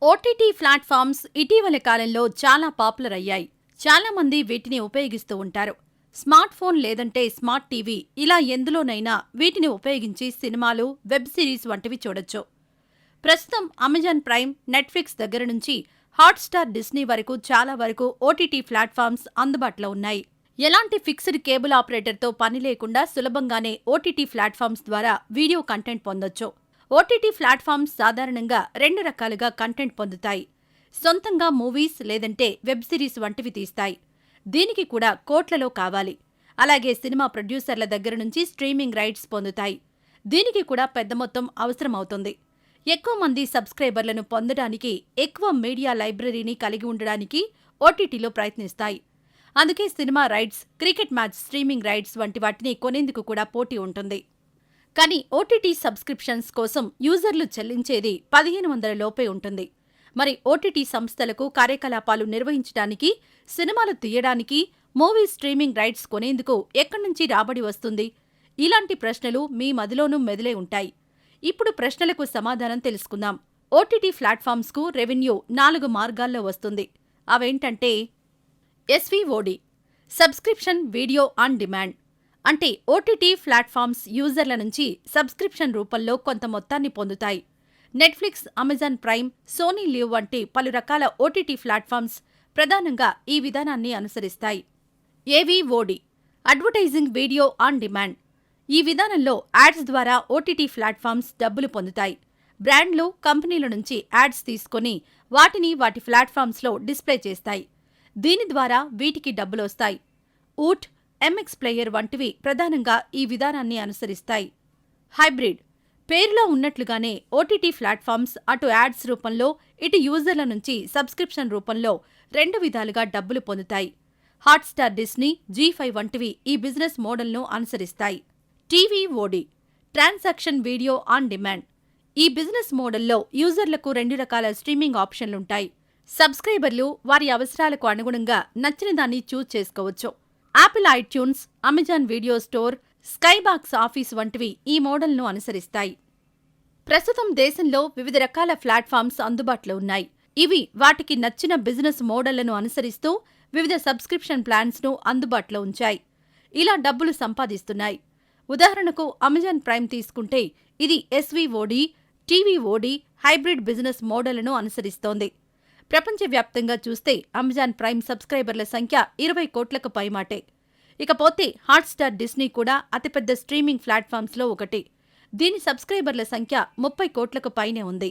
OTT platforms ఇటీవలి కాలంలో చాలా పాపులర్ అయ్యాయి. చాలా మంది వీటిని ఉపయోగిస్తూ ఉంటారు. స్మార్ట్ ఫోన్ లేదంటే స్మార్ట్ టీవీ ఇలా ఎందులోనైనా వీటిని ఉపయోగించి సినిమాలు, వెబ్ సిరీస్ వంటివి చూడొచ్చు. ప్రస్తుతం అమెజాన్ ప్రైమ్, నెట్ఫ్లిక్స్ దగ్గర నుంచి హాట్‌స్టార్, డిస్నీ వరకు చాలా వరకు ఓటీటీ ప్లాట్ఫామ్స్ అందుబాటులో ఉన్నాయి. ఎలాంటి ఫిక్స్డ్ కేబుల్ ఆపరేటర్తో పని లేకుండా సులభంగానే ఓటీటీ ప్లాట్ఫామ్స్ ద్వారా వీడియో కంటెంట్ పొందొచ్చు. ఓటీటీ ప్లాట్ఫామ్స్ సాధారణంగా 2 రకాలుగా కంటెంట్ పొందుతాయి. సొంతంగా మూవీస్ లేదంటే వెబ్ సిరీస్ వంటివి తీస్తాయి. దీనికి కూడా కోట్లలో కావాలి. అలాగే సినిమా ప్రొడ్యూసర్ల దగ్గర నుంచి స్ట్రీమింగ్ రైట్స్ పొందుతాయి. దీనికి కూడా పెద్ద మొత్తం అవసరమవుతుంది. ఎక్కువ మంది సబ్స్క్రైబర్లను పొందడానికి, ఎక్కువ మీడియా లైబ్రరీని కలిగి ఉండడానికి ఓటీటీలో ప్రయత్నిస్తాయి. అందుకే cinema rights, cricket match streaming rights వంటి వాటిని కొనేందుకు కూడా పోటీ ఉంటుంది. కానీ ఓటీటీ సబ్స్క్రిప్షన్స్ కోసం యూజర్లు చెల్లించేది 1500 లోపే ఉంటుంది. మరి ఓటీటీ సంస్థలకు కార్యకలాపాలు నిర్వహించడానికి, సినిమాలు తీయడానికి, మూవీ స్ట్రీమింగ్ రైట్స్ కొనేందుకు ఎక్కడి నుంచి రాబడి వస్తుంది? ఇలాంటి ప్రశ్నలు మీ మదిలోనూ మెదిలే ఉంటాయి. ఇప్పుడు ప్రశ్నలకు సమాధానం తెలుసుకుందాం. ఓటీటీ ప్లాట్ఫామ్స్కు రెవెన్యూ 4 మార్గాల్లో వస్తుంది. అవేంటంటే SVOD, subscription video on demand. అంటే ఓటీటీ ప్లాట్ఫామ్స్ యూజర్ల నుంచి సబ్స్క్రిప్షన్ రూపంలో కొంత మొత్తాన్ని పొందుతాయి. Netflix, Amazon Prime, Sony LIV వంటి పలు రకాల ఓటీటీ ప్లాట్ఫామ్స్ ప్రధానంగా ఈ విధానాన్ని అనుసరిస్తాయి. AVOD, advertising video on demand. ఈ విధానంలో యాడ్స్ ద్వారా ఓటీటీ ప్లాట్ఫామ్స్ డబ్బులు పొందుతాయి. బ్రాండ్లు, కంపెనీల నుంచి యాడ్స్ తీసుకొని వాటిని వాటి ప్లాట్ఫామ్స్లో డిస్ప్లే చేస్తాయి. దీని ద్వారా వీటికి డబ్బులొస్తాయి. ఊట్, ఎంఎక్స్ ప్లేయర్ వంటివి ప్రధానంగా ఈ విధానాన్ని అనుసరిస్తాయి. హైబ్రిడ్, పేరులో ఉన్నట్లుగానే ఓటీటీ ప్లాట్ఫామ్స్ అటు యాడ్స్ రూపంలో, ఇటు యూజర్ల నుంచి సబ్స్క్రిప్షన్ రూపంలో 2 విధాలుగా డబ్బులు పొందుతాయి. హాట్‌స్టార్, డిస్నీ, జీ5 వంటివి ఈ బిజినెస్ మోడల్ను అనుసరిస్తాయి. టీవీఓడి, ట్రాన్సాక్షన్ వీడియో ఆన్ డిమాండ్. ఈ బిజినెస్ మోడల్లో యూజర్లకు 2 రకాల స్ట్రీమింగ్ ఆప్షన్లుంటాయి. సబ్స్క్రైబర్లు వారి అవసరాలకు అనుగుణంగా నచ్చిన దాన్ని చూజ్ చేసుకోవచ్చు. Apple iTunes, Amazon video store, Skybox office వంటివి ఈ మోడల్ను అనుసరిస్తాయి. ప్రస్తుతం దేశంలో వివిధ రకాల ప్లాట్ఫామ్స్ అందుబాటులో ఉన్నాయి. ఇవి వాటికి నచ్చిన బిజినెస్ మోడళ్లను అనుసరిస్తూ వివిధ సబ్స్క్రిప్షన్ ప్లాన్స్ను అందుబాటులో ఉంచాయి. ఇలా డబ్బులు సంపాదిస్తున్నాయి. ఉదాహరణకు అమెజాన్ ప్రైమ్ తీసుకుంటే ఇది ఎస్వీఓడి, టీవీఓడి హైబ్రిడ్ బిజినెస్ మోడళ్లను అనుసరిస్తోంది. ప్రపంచవ్యాప్తంగా చూస్తే అమెజాన్ ప్రైమ్ సబ్స్క్రైబర్ల సంఖ్య 20 కోట్లకు పైమాటే. ఇకపోతే హాట్‌స్టార్, డిస్నీ కూడా అతిపెద్ద స్ట్రీమింగ్ ప్లాట్ఫామ్స్లో ఒకటి. దీని సబ్స్క్రైబర్ల సంఖ్య 30 కోట్లకు పైనే ఉంది.